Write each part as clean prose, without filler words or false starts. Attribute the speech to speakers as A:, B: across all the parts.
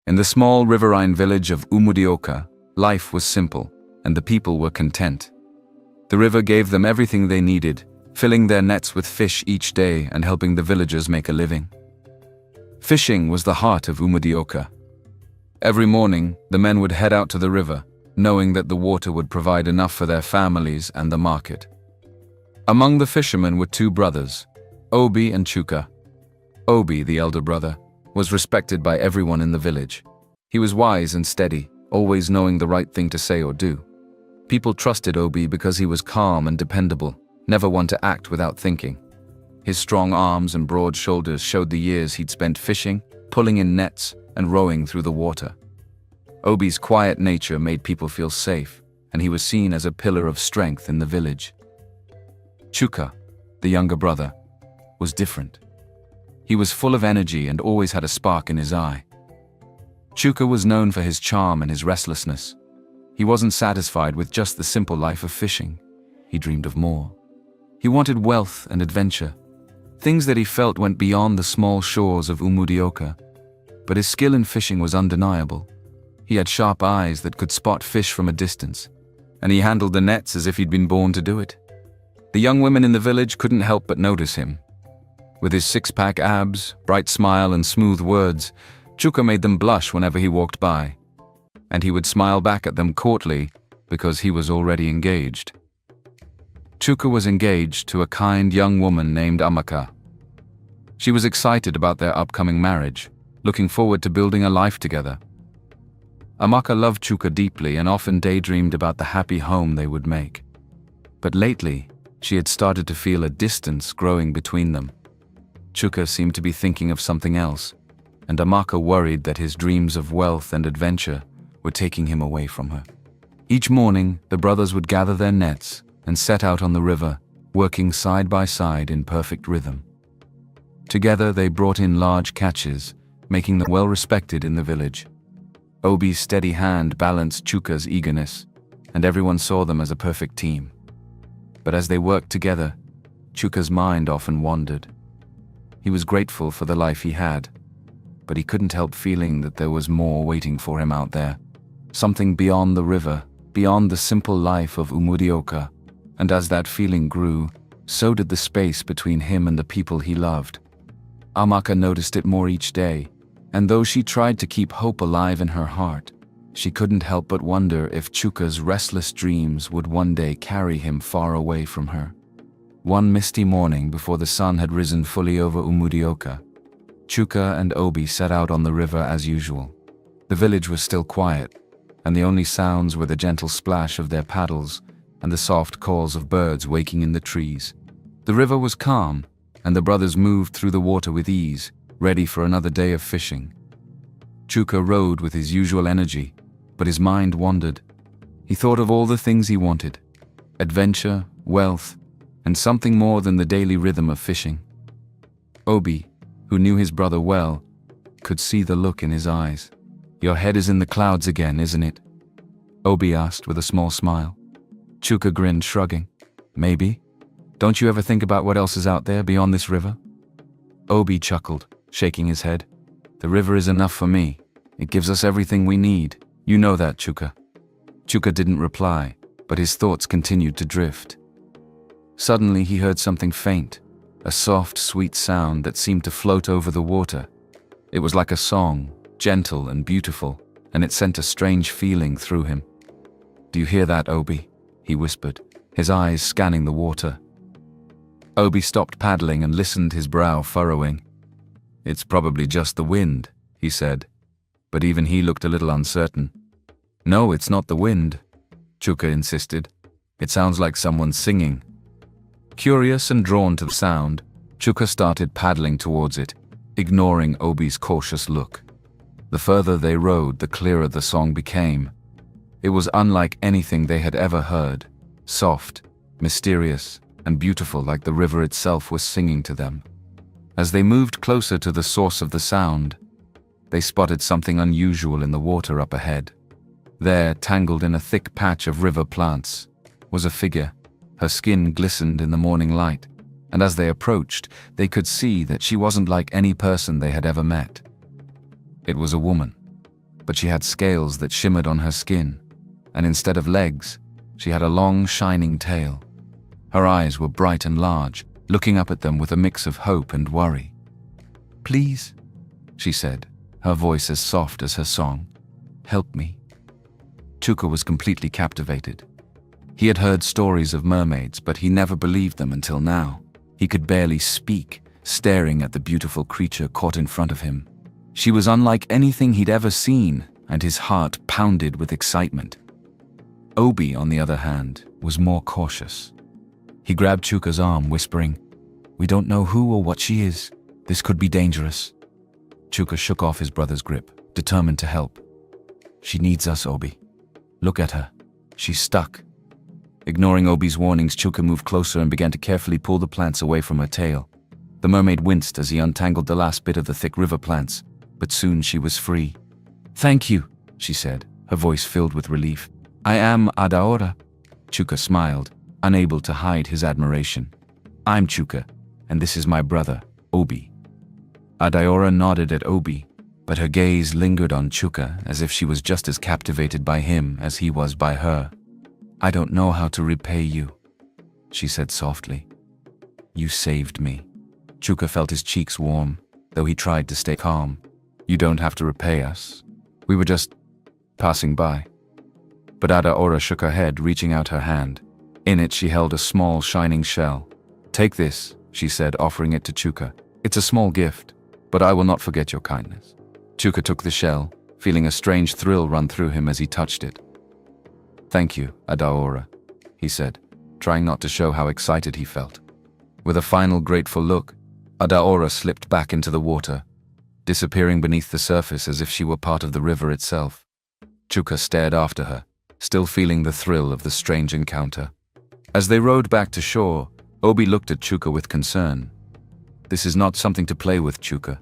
A: In the small riverine village of Umudioka, life was simple, and the people were content. The river gave them everything they needed, filling their nets with fish each day and helping the villagers make a living. Fishing was the heart of Umudioka. Every morning, the men would head out to the river, knowing that the water would provide enough for their families and the market. Among the fishermen were two brothers, Obi and Chuka. Obi, the elder brother, was respected by everyone in the village. He was wise and steady, always knowing the right thing to say or do. People trusted Obi because he was calm and dependable, never one to act without thinking. His strong arms and broad shoulders showed the years he'd spent fishing, pulling in nets, and rowing through the water. Obi's quiet nature made people feel safe, and he was seen as a pillar of strength in the village. Chuka, the younger brother, was different. He was full of energy and always had a spark in his eye. Chuka was known for his charm and his restlessness. He wasn't satisfied with just the simple life of fishing. He dreamed of more. He wanted wealth and adventure, things that he felt went beyond the small shores of Umudioka. But his skill in fishing was undeniable. He had sharp eyes that could spot fish from a distance, and he handled the nets as if he'd been born to do it. The young women in the village couldn't help but notice him. With his six-pack abs, bright smile, and smooth words, Chuka made them blush whenever he walked by. And he would smile back at them courtly because he was already engaged. Chuka was engaged to a kind young woman named Amaka. She was excited about their upcoming marriage, looking forward to building a life together. Amaka loved Chuka deeply and often daydreamed about the happy home they would make. But lately, she had started to feel a distance growing between them. Chuka seemed to be thinking of something else, and Amaka worried that his dreams of wealth and adventure were taking him away from her. Each morning, the brothers would gather their nets and set out on the river, working side by side in perfect rhythm. Together, they brought in large catches, making them well respected in the village. Obi's steady hand balanced Chuka's eagerness, and everyone saw them as a perfect team. But as they worked together, Chuka's mind often wandered. He was grateful for the life he had, but he couldn't help feeling that there was more waiting for him out there. Something beyond the river, beyond the simple life of Umudioka. And as that feeling grew, so did the space between him and the people he loved. Amaka noticed it more each day, and though she tried to keep hope alive in her heart, she couldn't help but wonder if Chuka's restless dreams would one day carry him far away from her. One misty morning before the sun had risen fully over Umudioka, Chuka and Obi set out on the river as usual. The village was still quiet, and the only sounds were the gentle splash of their paddles and the soft calls of birds waking in the trees. The river was calm, and the brothers moved through the water with ease, ready for another day of fishing. Chuka rowed with his usual energy, but his mind wandered. He thought of all the things he wanted: adventure, wealth, and something more than the daily rhythm of fishing. Obi, who knew his brother well, could see the look in his eyes. "Your head is in the clouds again, isn't it?" Obi asked with a small smile. Chuka grinned, shrugging. "Maybe. Don't you ever think about what else is out there beyond this river?" Obi chuckled, shaking his head. "The river is enough for me. It gives us everything we need. You know that, Chuka." Chuka didn't reply, but his thoughts continued to drift. Suddenly he heard something faint, a soft, sweet sound that seemed to float over the water. It was like a song, gentle and beautiful, and it sent a strange feeling through him. "Do you hear that, Obi?" he whispered, his eyes scanning the water. Obi stopped paddling and listened, his brow furrowing. "It's probably just the wind," he said, but even he looked a little uncertain. "No, it's not the wind," Chuka insisted. "It sounds like someone singing." Curious and drawn to the sound, Chuka started paddling towards it, ignoring Obi's cautious look. The further they rowed, the clearer the song became. It was unlike anything they had ever heard, soft, mysterious, and beautiful, like the river itself was singing to them. As they moved closer to the source of the sound, they spotted something unusual in the water up ahead. There, tangled in a thick patch of river plants, was a figure. Her skin glistened in the morning light, and as they approached, they could see that she wasn't like any person they had ever met. It was a woman. but she had scales that shimmered on her skin, and instead of legs, she had a long, shining tail. Her eyes were bright and large, looking up at them with a mix of hope and worry. "Please," she said, her voice as soft as her song, "help me." Chuka was completely captivated. He had heard stories of mermaids, but he never believed them until now. He could barely speak, staring at the beautiful creature caught in front of him. She was unlike anything he'd ever seen, and his heart pounded with excitement. Obi, on the other hand, was more cautious. He grabbed Chuka's arm, whispering, "We don't know who or what she is. This could be dangerous." Chuka shook off his brother's grip, determined to help. "She needs us, Obi. Look at her. She's stuck." Ignoring Obi's warnings, Chuka moved closer and began to carefully pull the plants away from her tail. The mermaid winced as he untangled the last bit of the thick river plants, but soon she was free. "Thank you," she said, her voice filled with relief. "I am Adaora." Chuka smiled, unable to hide his admiration. "I'm Chuka, and this is my brother, Obi." Adaora nodded at Obi, but her gaze lingered on Chuka as if she was just as captivated by him as he was by her. "I don't know how to repay you," she said softly. "You saved me." Chuka felt his cheeks warm, though he tried to stay calm. "You don't have to repay us. We were just passing by." But Adaora shook her head, reaching out her hand. In it she held a small, shining shell. "Take this," she said, offering it to Chuka. "It's a small gift, but I will not forget your kindness." Chuka took the shell, feeling a strange thrill run through him as he touched it. "Thank you, Adaora," he said, trying not to show how excited he felt. With a final grateful look, Adaora slipped back into the water, disappearing beneath the surface as if she were part of the river itself. Chuka stared after her, still feeling the thrill of the strange encounter. As they rowed back to shore, Obi looked at Chuka with concern. "This is not something to play with, Chuka.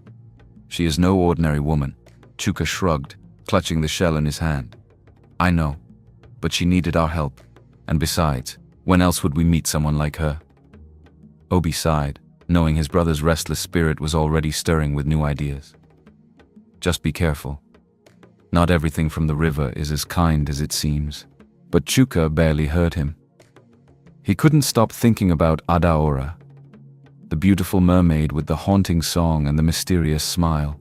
A: She is no ordinary woman." Chuka shrugged, clutching the shell in his hand. "I know, but she needed our help. And besides, when else would we meet someone like her?" Obi sighed, knowing his brother's restless spirit was already stirring with new ideas. "Just be careful. Not everything from the river is as kind as it seems." But Chuka barely heard him. He couldn't stop thinking about Adaora, the beautiful mermaid with the haunting song and the mysterious smile.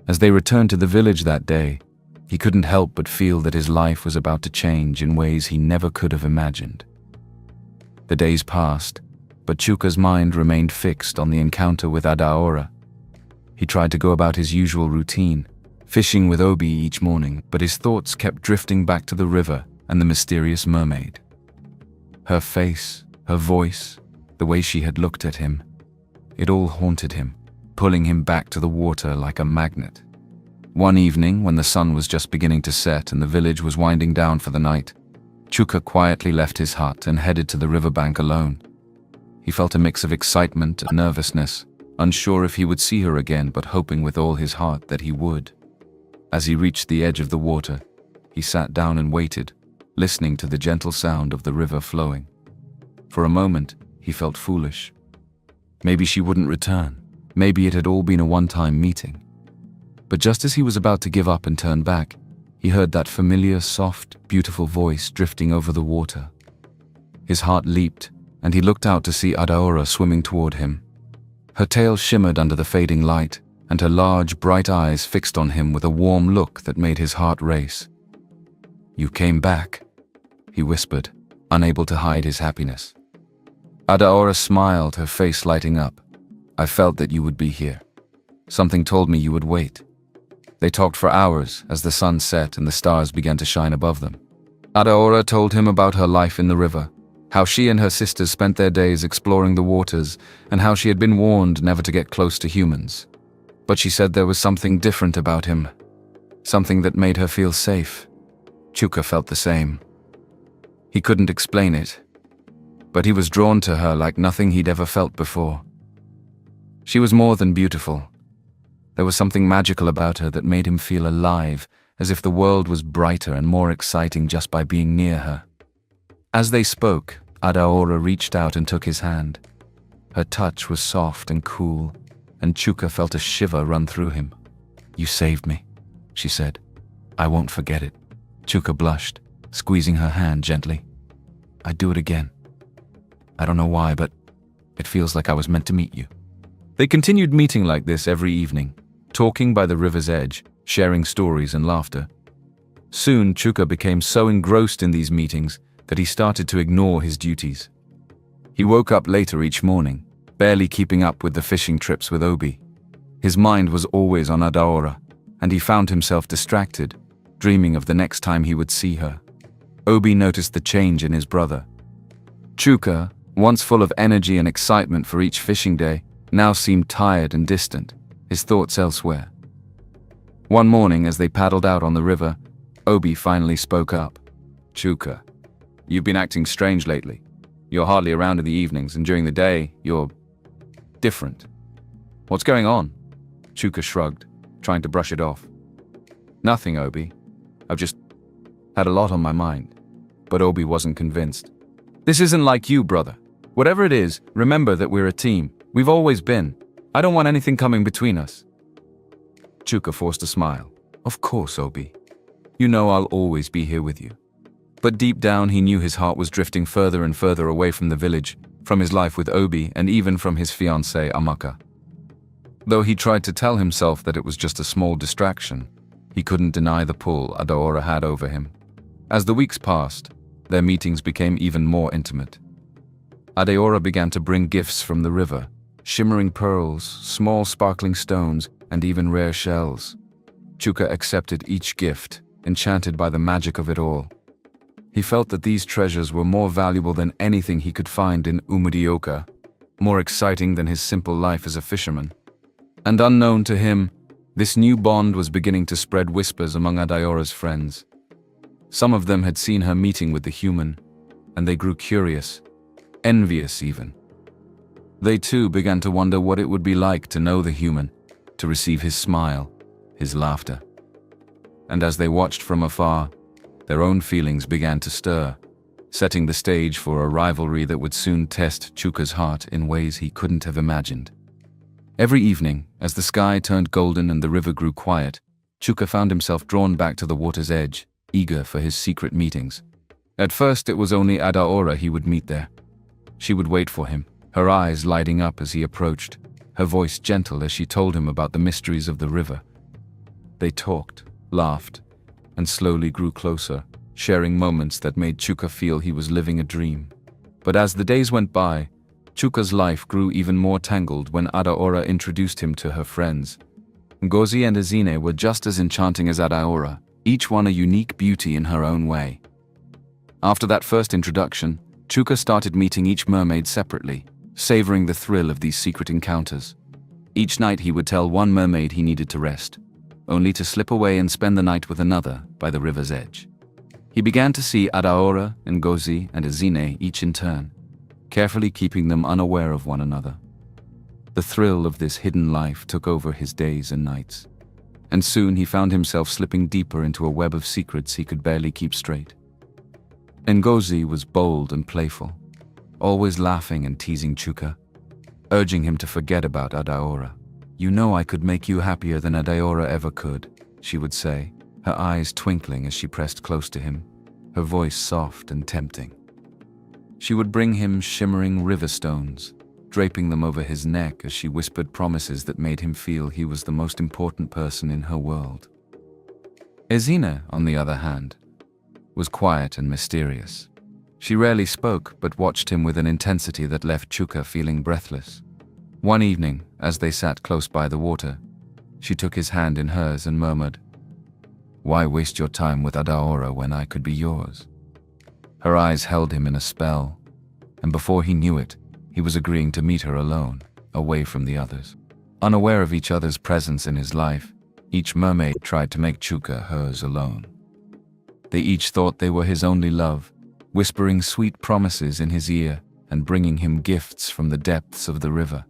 A: As they returned to the village that day, he couldn't help but feel that his life was about to change in ways he never could have imagined. The days passed, but Chuka's mind remained fixed on the encounter with Adaora. He tried to go about his usual routine, fishing with Obi each morning, but his thoughts kept drifting back to the river and the mysterious mermaid. Her face, her voice, the way she had looked at him, it all haunted him, pulling him back to the water like a magnet. One evening, when the sun was just beginning to set and the village was winding down for the night, Chuka quietly left his hut and headed to the riverbank alone. He felt a mix of excitement and nervousness, unsure if he would see her again, but hoping with all his heart that he would. As he reached the edge of the water, he sat down and waited, listening to the gentle sound of the river flowing. For a moment, he felt foolish. Maybe she wouldn't return. Maybe it had all been a one-time meeting. But just as he was about to give up and turn back, he heard that familiar, soft, beautiful voice drifting over the water. His heart leaped, and he looked out to see Adaora swimming toward him. Her tail shimmered under the fading light, and her large, bright eyes fixed on him with a warm look that made his heart race. "You came back," he whispered, unable to hide his happiness. Adaora smiled, her face lighting up. "I felt that you would be here. Something told me you would wait." They talked for hours as the sun set and the stars began to shine above them. Adaora told him about her life in the river, how she and her sisters spent their days exploring the waters, and how she had been warned never to get close to humans. But she said there was something different about him, something that made her feel safe. Chuka felt the same. He couldn't explain it, but he was drawn to her like nothing he'd ever felt before. She was more than beautiful. There was something magical about her that made him feel alive, as if the world was brighter and more exciting just by being near her. As they spoke, Adaora reached out and took his hand. Her touch was soft and cool, and Chuka felt a shiver run through him. "You saved me," she said. I won't forget it. Chuka blushed, squeezing her hand gently. I'd do it again. I don't know why, but it feels like I was meant to meet you. They continued meeting like this every evening, talking by the river's edge, sharing stories and laughter. Soon, Chuka became so engrossed in these meetings that he started to ignore his duties. He woke up later each morning, barely keeping up with the fishing trips with Obi. His mind was always on Adaora, and he found himself distracted, dreaming of the next time he would see her. Obi noticed the change in his brother. Chuka, once full of energy and excitement for each fishing day, now seemed tired and distant, his thoughts elsewhere. One morning, as they paddled out on the river, Obi finally spoke up. Chuka, you've been acting strange lately. You're hardly around in the evenings, and during the day, you're different. What's going on? Chuka shrugged, trying to brush it off. Nothing, Obi. I've just had a lot on my mind. But Obi wasn't convinced. This isn't like you, brother. Whatever it is, remember that we're a team. We've always been. I don't want anything coming between us. Chuka forced a smile. Of course, Obi. You know I'll always be here with you. But deep down, he knew his heart was drifting further and further away from the village, from his life with Obi, and even from his fiancée, Amaka. Though he tried to tell himself that it was just a small distraction, he couldn't deny the pull Adaora had over him. As the weeks passed, their meetings became even more intimate. Adaora began to bring gifts from the river, shimmering pearls, small sparkling stones, and even rare shells. Chuka accepted each gift, enchanted by the magic of it all. He felt that these treasures were more valuable than anything he could find in Umudioka, more exciting than his simple life as a fisherman. And unknown to him, this new bond was beginning to spread whispers among Adaora's friends. Some of them had seen her meeting with the human, and they grew curious, envious even. They too began to wonder what it would be like to know the human, to receive his smile, his laughter. And as they watched from afar, their own feelings began to stir, setting the stage for a rivalry that would soon test Chuka's heart in ways he couldn't have imagined. Every evening, as the sky turned golden and the river grew quiet, Chuka found himself drawn back to the water's edge, eager for his secret meetings. At first, it was only Adaora he would meet there. She would wait for him, her eyes lighting up as he approached, her voice gentle as she told him about the mysteries of the river. They talked, laughed, and slowly grew closer, sharing moments that made Chuka feel he was living a dream. But as the days went by, Chuka's life grew even more tangled when Adaora introduced him to her friends. Ngozi and Ezine were just as enchanting as Adaora, each one a unique beauty in her own way. After that first introduction, Chuka started meeting each mermaid separately, savoring the thrill of these secret encounters. Each night he would tell one mermaid he needed to rest, only to slip away and spend the night with another by the river's edge. He began to see Adaora, Ngozi, and Ezine each in turn, carefully keeping them unaware of one another. The thrill of this hidden life took over his days and nights, and soon he found himself slipping deeper into a web of secrets he could barely keep straight. Ngozi was bold and playful, always laughing and teasing Chuka, urging him to forget about Adaora. You know I could make you happier than Adaora ever could, she would say, her eyes twinkling as she pressed close to him, her voice soft and tempting. She would bring him shimmering river stones, draping them over his neck as she whispered promises that made him feel he was the most important person in her world. Ezine, on the other hand, was quiet and mysterious. She rarely spoke, but watched him with an intensity that left Chuka feeling breathless. One evening, as they sat close by the water, she took his hand in hers and murmured, "Why waste your time with Adaora when I could be yours?" Her eyes held him in a spell, and before he knew it, he was agreeing to meet her alone, away from the others. Unaware of each other's presence in his life, each mermaid tried to make Chuka hers alone. They each thought they were his only love, whispering sweet promises in his ear and bringing him gifts from the depths of the river.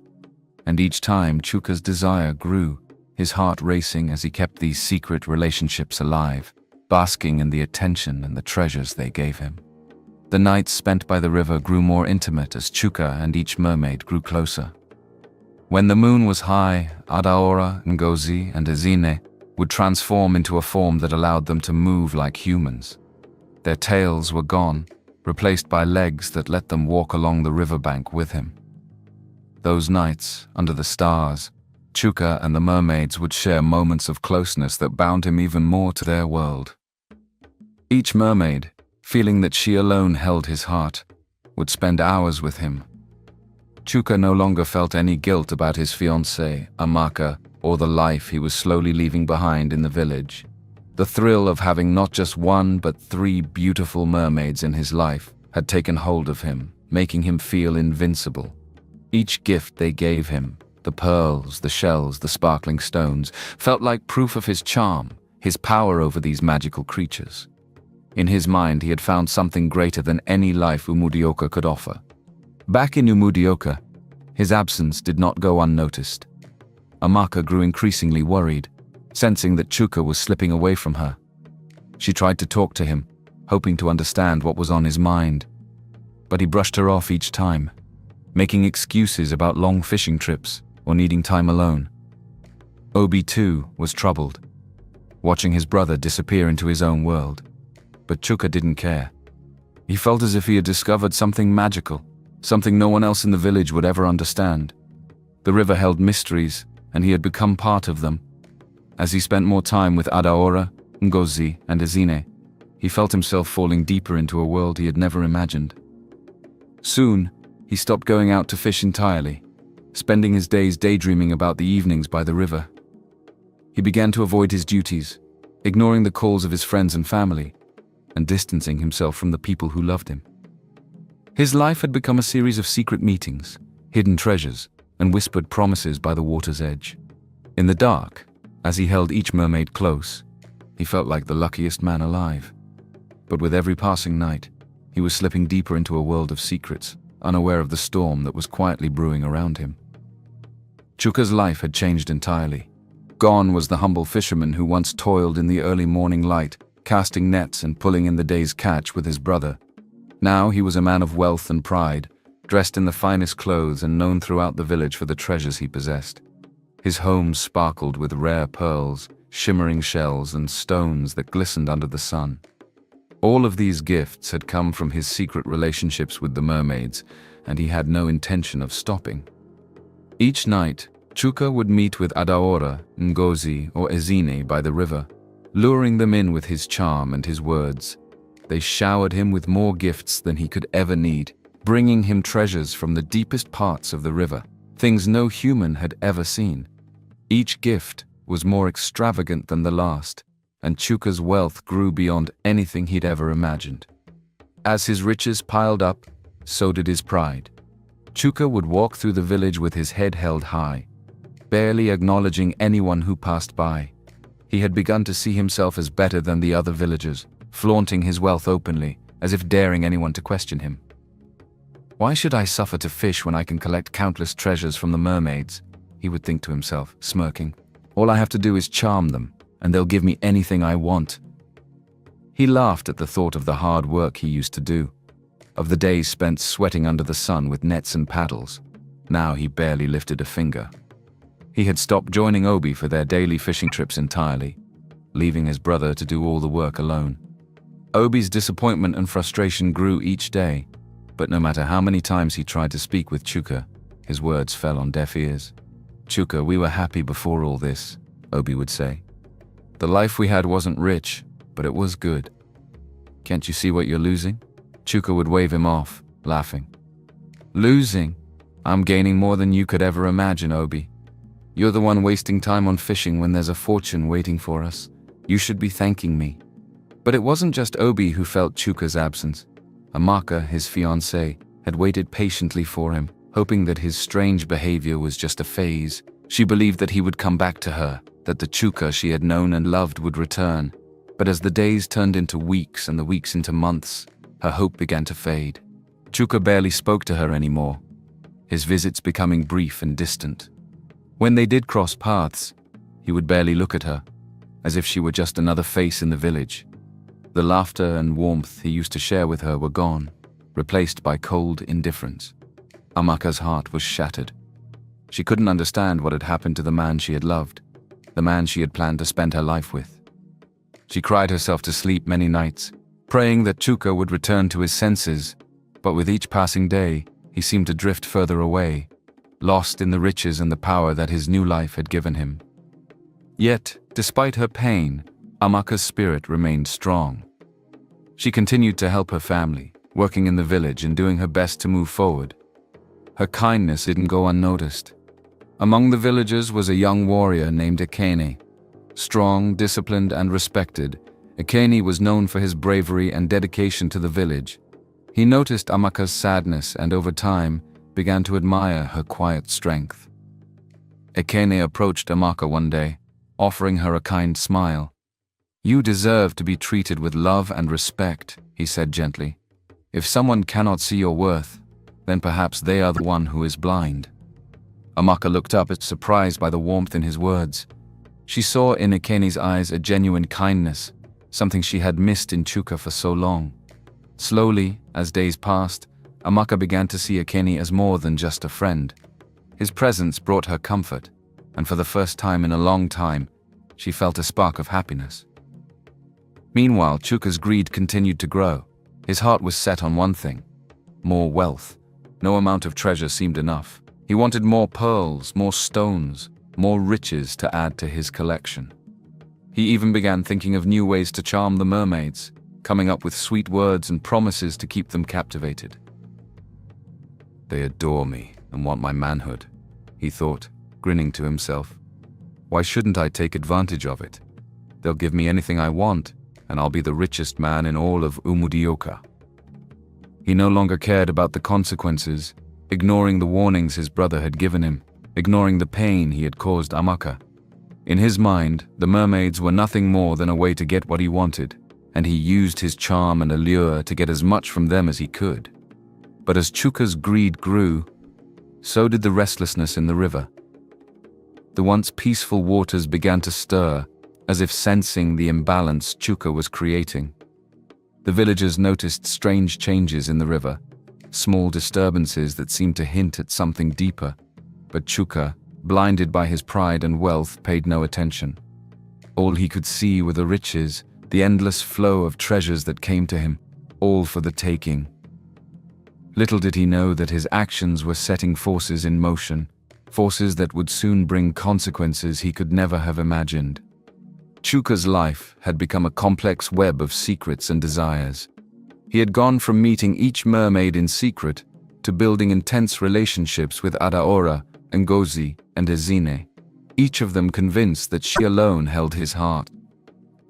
A: And each time Chuka's desire grew, his heart racing as he kept these secret relationships alive, basking in the attention and the treasures they gave him. The nights spent by the river grew more intimate as Chuka and each mermaid grew closer. When the moon was high, Adaora, Ngozi, and Ezine would transform into a form that allowed them to move like humans. Their tails were gone, replaced by legs that let them walk along the riverbank with him. Those nights, under the stars, Chuka and the mermaids would share moments of closeness that bound him even more to their world. Each mermaid, feeling that she alone held his heart, would spend hours with him. Chuka no longer felt any guilt about his fiancée, Amaka, or the life he was slowly leaving behind in the village. The thrill of having not just one but 3 beautiful mermaids in his life had taken hold of him, making him feel invincible. Each gift they gave him, the pearls, the shells, the sparkling stones, felt like proof of his charm, his power over these magical creatures. In his mind, he had found something greater than any life Umudioka could offer. Back in Umudioka, his absence did not go unnoticed. Amaka grew increasingly worried, sensing that Chuka was slipping away from her. She tried to talk to him, hoping to understand what was on his mind. But he brushed her off each time, making excuses about long fishing trips or needing time alone. Obi, too, was troubled, watching his brother disappear into his own world. But Chuka didn't care. He felt as if he had discovered something magical, something no one else in the village would ever understand. The river held mysteries, and he had become part of them. As he spent more time with Adaora, Ngozi, and Ezine, he felt himself falling deeper into a world he had never imagined. Soon, he stopped going out to fish entirely, spending his days daydreaming about the evenings by the river. He began to avoid his duties, ignoring the calls of his friends and family, and distancing himself from the people who loved him. His life had become a series of secret meetings, hidden treasures, and whispered promises by the water's edge. In the dark, as he held each mermaid close, he felt like the luckiest man alive. But with every passing night, he was slipping deeper into a world of secrets, unaware of the storm that was quietly brewing around him. Chuka's life had changed entirely. Gone was the humble fisherman who once toiled in the early morning light, casting nets and pulling in the day's catch with his brother. Now he was a man of wealth and pride, dressed in the finest clothes and known throughout the village for the treasures he possessed. His home sparkled with rare pearls, shimmering shells, and stones that glistened under the sun. All of these gifts had come from his secret relationships with the mermaids, and he had no intention of stopping. Each night, Chuka would meet with Adaora, Ngozi, or Ezine by the river, luring them in with his charm and his words. They showered him with more gifts than he could ever need, bringing him treasures from the deepest parts of the river, things no human had ever seen. Each gift was more extravagant than the last, and Chuka's wealth grew beyond anything he'd ever imagined. As his riches piled up, so did his pride. Chuka would walk through the village with his head held high, barely acknowledging anyone who passed by. He had begun to see himself as better than the other villagers, flaunting his wealth openly, as if daring anyone to question him. "Why should I suffer to fish when I can collect countless treasures from the mermaids?" he would think to himself, smirking. "All I have to do is charm them, and they'll give me anything I want." He laughed at the thought of the hard work he used to do, of the days spent sweating under the sun with nets and paddles. Now he barely lifted a finger. He had stopped joining Obi for their daily fishing trips entirely, leaving his brother to do all the work alone. Obi's disappointment and frustration grew each day, but no matter how many times he tried to speak with Chuka, his words fell on deaf ears. "Chuka, we were happy before all this," Obi would say. "The life we had wasn't rich, but it was good. Can't you see what you're losing?" Chuka would wave him off, laughing. "Losing? I'm gaining more than you could ever imagine, Obi. You're the one wasting time on fishing when there's a fortune waiting for us. You should be thanking me." But it wasn't just Obi who felt Chuka's absence. Amaka, his fiancée, had waited patiently for him, hoping that his strange behavior was just a phase. She believed that he would come back to her, that the Chuka she had known and loved would return. But as the days turned into weeks and the weeks into months, her hope began to fade. Chuka barely spoke to her anymore, his visits becoming brief and distant. When they did cross paths, he would barely look at her, as if she were just another face in the village. The laughter and warmth he used to share with her were gone, replaced by cold indifference. Amaka's heart was shattered. She couldn't understand what had happened to the man she had loved. the man she had planned to spend her life with. She cried herself to sleep many nights, praying that Chuka would return to his senses, but with each passing day, he seemed to drift further away, lost in the riches and the power that his new life had given him. Yet, despite her pain, Amaka's spirit remained strong. She continued to help her family, working in the village and doing her best to move forward. Her kindness didn't go unnoticed. Among the villagers was a young warrior named Ekene. Strong, disciplined, and respected, Ekene was known for his bravery and dedication to the village. He noticed Amaka's sadness and over time began to admire her quiet strength. Ekene approached Amaka one day, offering her a kind smile. "You deserve to be treated with love and respect," he said gently. "If someone cannot see your worth, then perhaps they are the one who is blind." Amaka looked up, surprised by the warmth in his words. She saw in Ekene's eyes a genuine kindness, something she had missed in Chuka for so long. Slowly, as days passed, Amaka began to see Ekene as more than just a friend. His presence brought her comfort, and for the first time in a long time, she felt a spark of happiness. Meanwhile, Chuka's greed continued to grow. His heart was set on one thing: more wealth. No amount of treasure seemed enough. He wanted more pearls, more stones, more riches to add to his collection. He even began thinking of new ways to charm the mermaids, coming up with sweet words and promises to keep them captivated. "They adore me and want my manhood," he thought, grinning to himself. "Why shouldn't I take advantage of it? They'll give me anything I want, and I'll be the richest man in all of Umudioka." He no longer cared about the consequences, ignoring the warnings his brother had given him, ignoring the pain he had caused Amaka. In his mind, the mermaids were nothing more than a way to get what he wanted, and he used his charm and allure to get as much from them as he could. But as Chuka's greed grew, so did the restlessness in the river. The once peaceful waters began to stir, as if sensing the imbalance Chuka was creating. The villagers noticed strange changes in the river, small disturbances that seemed to hint at something deeper, but Chuka, blinded by his pride and wealth, paid no attention. All he could see were the riches, the endless flow of treasures that came to him, all for the taking. Little did he know that his actions were setting forces in motion, forces that would soon bring consequences he could never have imagined. Chuka's life had become a complex web of secrets and desires. He had gone from meeting each mermaid in secret to building intense relationships with Adaora, Ngozi, and Ezine, each of them convinced that she alone held his heart.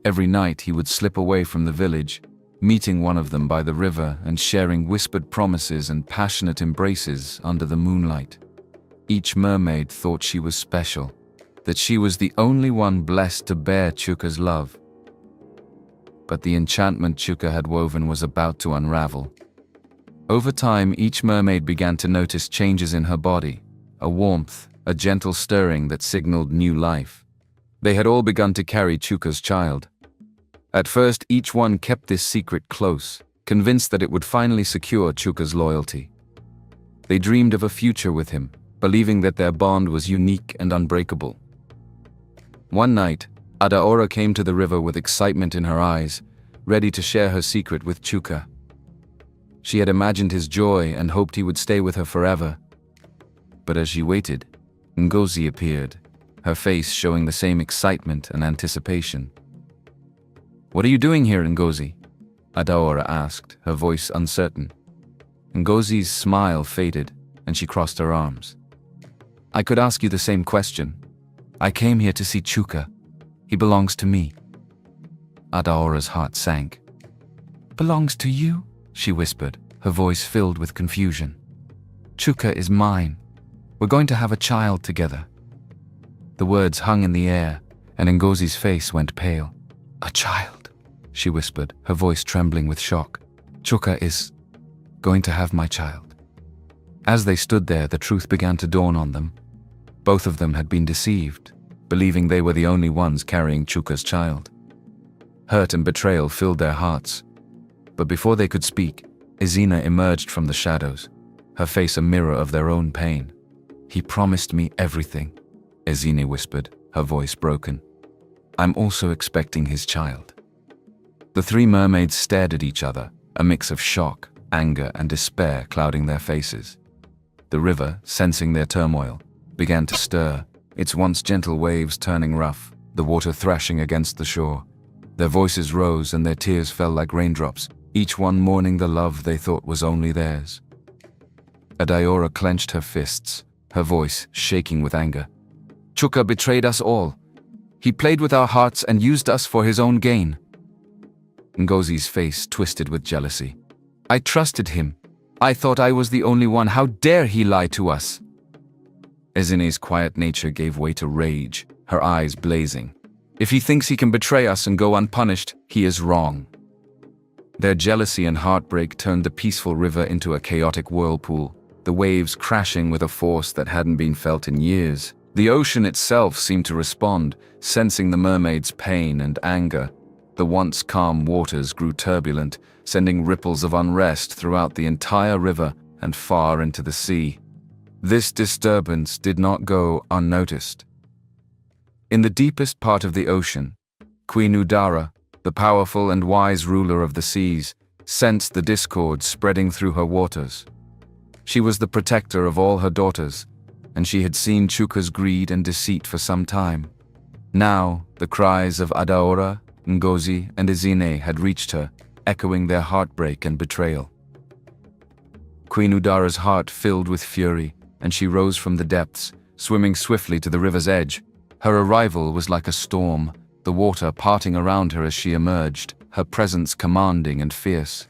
A: Every night he would slip away from the village, meeting one of them by the river and sharing whispered promises and passionate embraces under the moonlight. Each mermaid thought she was special, that she was the only one blessed to bear Chuka's love. But the enchantment Chuka had woven was about to unravel. Over time, each mermaid began to notice changes in her body, a warmth, a gentle stirring that signaled new life. They had all begun to carry Chuka's child. At first, each one kept this secret close, convinced that it would finally secure Chuka's loyalty. They dreamed of a future with him, believing that their bond was unique and unbreakable. One night, Adaora came to the river with excitement in her eyes, ready to share her secret with Chuka. She had imagined his joy and hoped he would stay with her forever. But as she waited, Ngozi appeared, her face showing the same excitement and anticipation. "What are you doing here, Ngozi?" Adaora asked, her voice uncertain. Ngozi's smile faded, and she crossed her arms. "I could ask you the same question. I came here to see Chuka. He belongs to me." Adaora's heart sank. "Belongs to you?" she whispered, her voice filled with confusion. "Chuka is mine. We're going to have a child together." The words hung in the air, and Ngozi's face went pale. "A child," she whispered, her voice trembling with shock. "Chuka is going to have my child." As they stood there, the truth began to dawn on them. Both of them had been deceived, believing they were the only ones carrying Chuka's child. Hurt and betrayal filled their hearts. But before they could speak, Ezine emerged from the shadows, her face a mirror of their own pain. "He promised me everything," Ezine whispered, her voice broken. "I'm also expecting his child." The three mermaids stared at each other, a mix of shock, anger, and despair clouding their faces. The river, sensing their turmoil, began to stir, its once gentle waves turning rough, the water thrashing against the shore. Their voices rose and their tears fell like raindrops, each one mourning the love they thought was only theirs. Adaora clenched her fists, her voice shaking with anger. "Chuka betrayed us all. He played with our hearts and used us for his own gain." Ngozi's face twisted with jealousy. "I trusted him. I thought I was the only one. How dare he lie to us?" Ezine's quiet nature gave way to rage, her eyes blazing. "If he thinks he can betray us and go unpunished, he is wrong." Their jealousy and heartbreak turned the peaceful river into a chaotic whirlpool, the waves crashing with a force that hadn't been felt in years. The ocean itself seemed to respond, sensing the mermaids' pain and anger. The once calm waters grew turbulent, sending ripples of unrest throughout the entire river and far into the sea. This disturbance did not go unnoticed. In the deepest part of the ocean, Queen Udara, the powerful and wise ruler of the seas, sensed the discord spreading through her waters. She was the protector of all her daughters, and she had seen Chuka's greed and deceit for some time. Now, the cries of Adaora, Ngozi, and Ezine had reached her, echoing their heartbreak and betrayal. Queen Udara's heart filled with fury, and she rose from the depths, swimming swiftly to the river's edge. Her arrival was like a storm, the water parting around her as she emerged, her presence commanding and fierce.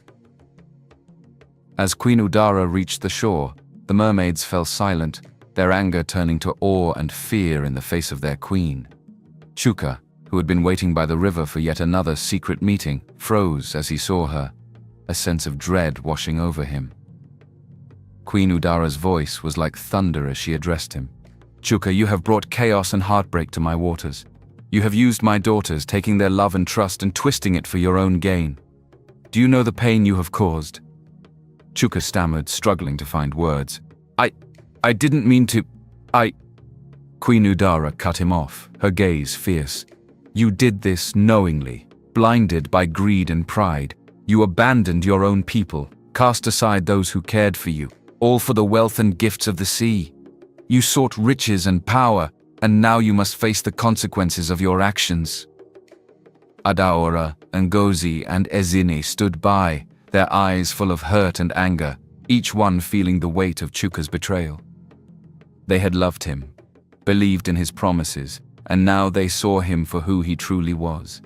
A: As Queen Udara reached the shore, the mermaids fell silent, their anger turning to awe and fear in the face of their queen. Chuka, who had been waiting by the river for yet another secret meeting, froze as he saw her, a sense of dread washing over him. Queen Udara's voice was like thunder as she addressed him. "Chuka, you have brought chaos and heartbreak to my waters. You have used my daughters, taking their love and trust and twisting it for your own gain. Do you know the pain you have caused?" Chuka stammered, struggling to find words. I didn't mean to. Queen Udara cut him off, her gaze fierce. "You did this knowingly, blinded by greed and pride. You abandoned your own people, cast aside those who cared for you, all for the wealth and gifts of the sea. You sought riches and power, and now you must face the consequences of your actions." Adaora, Ngozi, and Ezine stood by, their eyes full of hurt and anger, each one feeling the weight of Chuka's betrayal. They had loved him, believed in his promises, and now they saw him for who he truly was,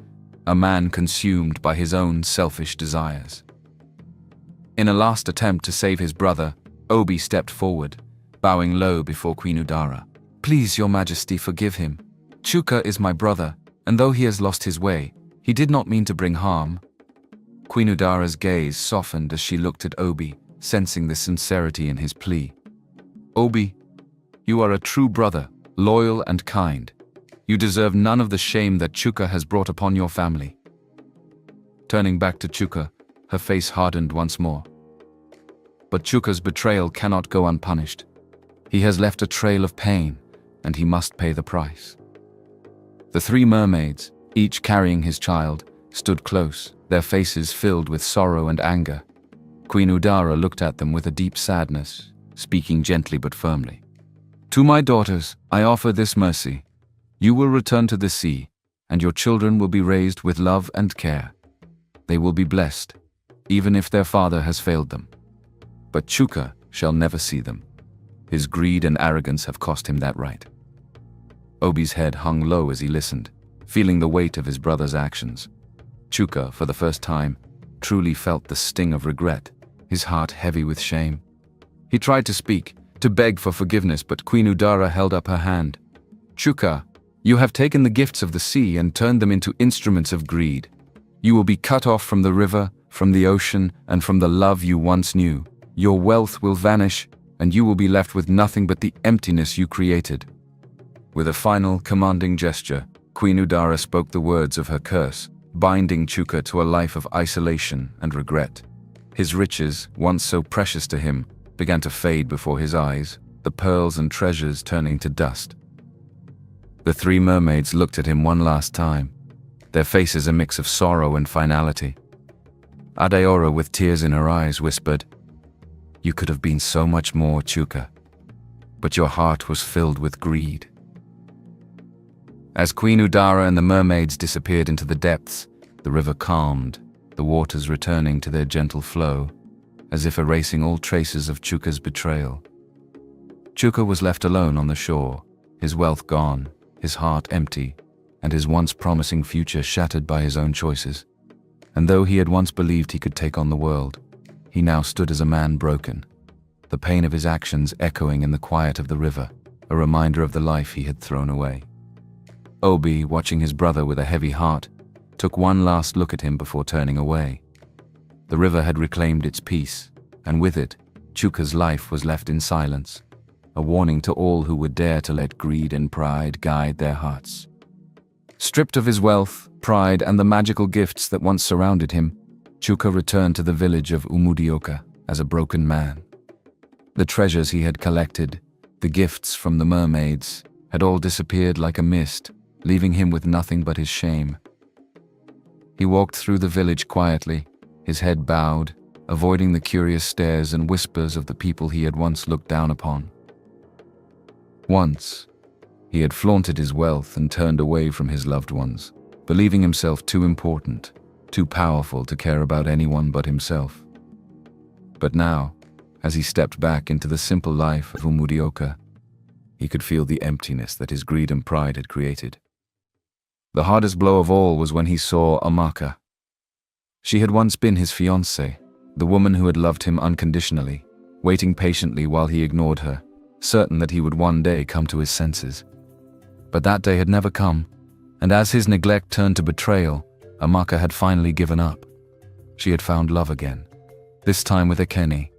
A: a man consumed by his own selfish desires. In a last attempt to save his brother, Obi stepped forward, bowing low before Queen Udara. "Please, Your Majesty, forgive him. Chuka is my brother, and though he has lost his way, he did not mean to bring harm." Queen Udara's gaze softened as she looked at Obi, sensing the sincerity in his plea. "Obi, you are a true brother, loyal and kind. You deserve none of the shame that Chuka has brought upon your family." Turning back to Chuka, her face hardened once more. "But Chuka's betrayal cannot go unpunished. He has left a trail of pain, and he must pay the price." The three mermaids, each carrying his child, stood close, their faces filled with sorrow and anger. Queen Udara looked at them with a deep sadness, speaking gently but firmly. "To my daughters, I offer this mercy. You will return to the sea, and your children will be raised with love and care. They will be blessed, even if their father has failed them. But Chuka shall never see them. His greed and arrogance have cost him that right." Obi's head hung low as he listened, feeling the weight of his brother's actions. Chuka, for the first time, truly felt the sting of regret, his heart heavy with shame. He tried to speak, to beg for forgiveness, but Queen Udara held up her hand. "Chuka, you have taken the gifts of the sea and turned them into instruments of greed. You will be cut off from the river, from the ocean, and from the love you once knew. Your wealth will vanish, and you will be left with nothing but the emptiness you created." With a final, commanding gesture, Queen Udara spoke the words of her curse, binding Chuka to a life of isolation and regret. His riches, once so precious to him, began to fade before his eyes, the pearls and treasures turning to dust. The three mermaids looked at him one last time, their faces a mix of sorrow and finality. Adaora, with tears in her eyes, whispered, "You could have been so much more, Chuka, but your heart was filled with greed." As Queen Udara and the mermaids disappeared into the depths, the river calmed, the waters returning to their gentle flow, as if erasing all traces of Chuka's betrayal. Chuka was left alone on the shore, his wealth gone, his heart empty, and his once promising future shattered by his own choices. And though he had once believed he could take on the world, he now stood as a man broken, the pain of his actions echoing in the quiet of the river, a reminder of the life he had thrown away. Obi, watching his brother with a heavy heart, took one last look at him before turning away. The river had reclaimed its peace, and with it, Chuka's life was left in silence, a warning to all who would dare to let greed and pride guide their hearts. Stripped of his wealth, pride, and the magical gifts that once surrounded him, Chuka returned to the village of Umudioka as a broken man. The treasures he had collected, the gifts from the mermaids, had all disappeared like a mist, leaving him with nothing but his shame. He walked through the village quietly, his head bowed, avoiding the curious stares and whispers of the people he had once looked down upon. Once, he had flaunted his wealth and turned away from his loved ones, believing himself too important, too powerful to care about anyone but himself. But now, as he stepped back into the simple life of Umudioka, he could feel the emptiness that his greed and pride had created. The hardest blow of all was when he saw Amaka. She had once been his fiancée, the woman who had loved him unconditionally, waiting patiently while he ignored her, certain that he would one day come to his senses. But that day had never come, and as his neglect turned to betrayal, Amaka had finally given up. She had found love again, this time with Ekene,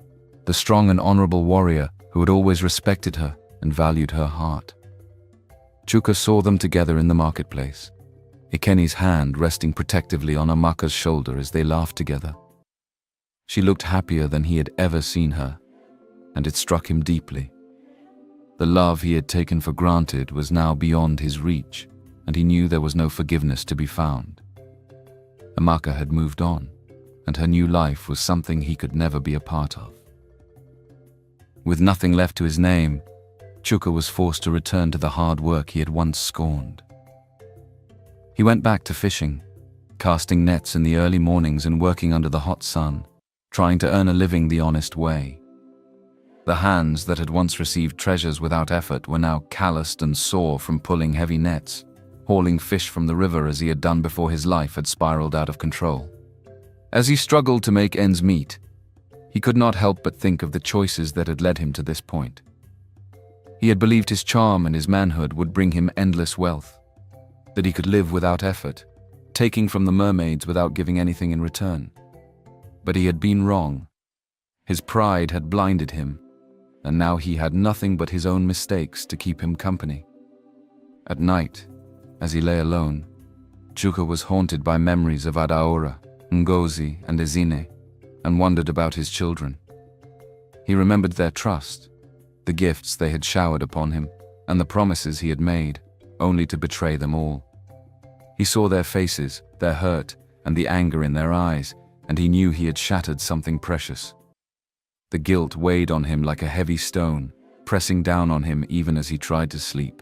A: the strong and honorable warrior who had always respected her and valued her heart. Chuka saw them together in the marketplace, Ikene's hand resting protectively on Amaka's shoulder as they laughed together. She looked happier than he had ever seen her, and it struck him deeply. The love he had taken for granted was now beyond his reach, and he knew there was no forgiveness to be found. Amaka had moved on, and her new life was something he could never be a part of. With nothing left to his name, Chuka was forced to return to the hard work he had once scorned. He went back to fishing, casting nets in the early mornings and working under the hot sun, trying to earn a living the honest way. The hands that had once received treasures without effort were now calloused and sore from pulling heavy nets, hauling fish from the river as he had done before his life had spiraled out of control. As he struggled to make ends meet, he could not help but think of the choices that had led him to this point. He had believed his charm and his manhood would bring him endless wealth, that he could live without effort, taking from the mermaids without giving anything in return. But he had been wrong. His pride had blinded him, and now he had nothing but his own mistakes to keep him company. At night, as he lay alone, Chuka was haunted by memories of Adaora, Ngozi, and Ezine, and wondered about his children. He remembered their trust, the gifts they had showered upon him, and the promises he had made, only to betray them all. He saw their faces, their hurt, and the anger in their eyes, and he knew he had shattered something precious. The guilt weighed on him like a heavy stone, pressing down on him even as he tried to sleep.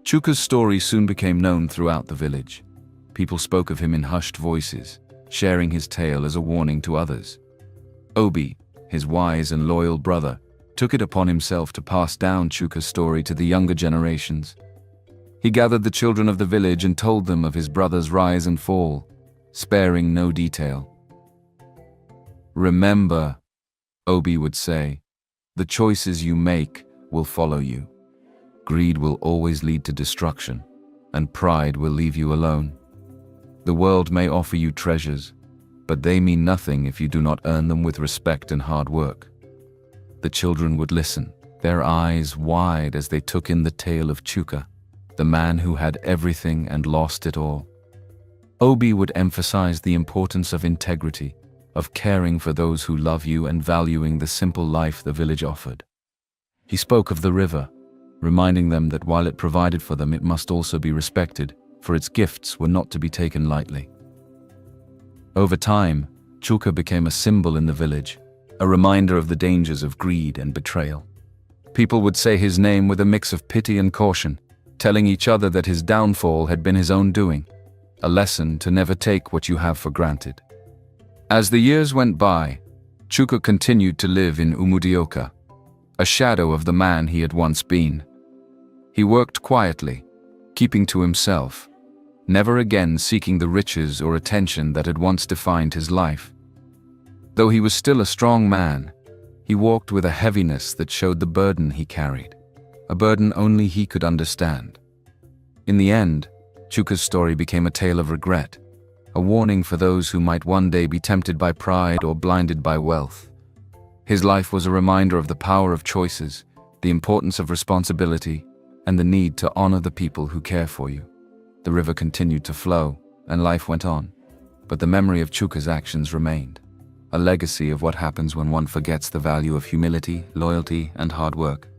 A: Chuka's story soon became known throughout the village. People spoke of him in hushed voices, sharing his tale as a warning to others. Obi, his wise and loyal brother, took it upon himself to pass down Chuka's story to the younger generations. He gathered the children of the village and told them of his brother's rise and fall, sparing no detail. "Remember," Obi would say, "the choices you make will follow you. Greed will always lead to destruction, and pride will leave you alone. The world may offer you treasures, but they mean nothing if you do not earn them with respect and hard work." The children would listen, their eyes wide as they took in the tale of Chuka, the man who had everything and lost it all. Obi would emphasize the importance of integrity, of caring for those who love you and valuing the simple life the village offered. He spoke of the river, reminding them that while it provided for them, it must also be respected, for its gifts were not to be taken lightly. Over time, Chuka became a symbol in the village, a reminder of the dangers of greed and betrayal. People would say his name with a mix of pity and caution, telling each other that his downfall had been his own doing, a lesson to never take what you have for granted. As the years went by, Chuka continued to live in Umudioka, a shadow of the man he had once been. He worked quietly, keeping to himself, never again seeking the riches or attention that had once defined his life. Though he was still a strong man, he walked with a heaviness that showed the burden he carried, a burden only he could understand. In the end, Chuka's story became a tale of regret, a warning for those who might one day be tempted by pride or blinded by wealth. His life was a reminder of the power of choices, the importance of responsibility, and the need to honor the people who care for you. The river continued to flow, and life went on, but the memory of Chuka's actions remained, a legacy of what happens when one forgets the value of humility, loyalty, and hard work.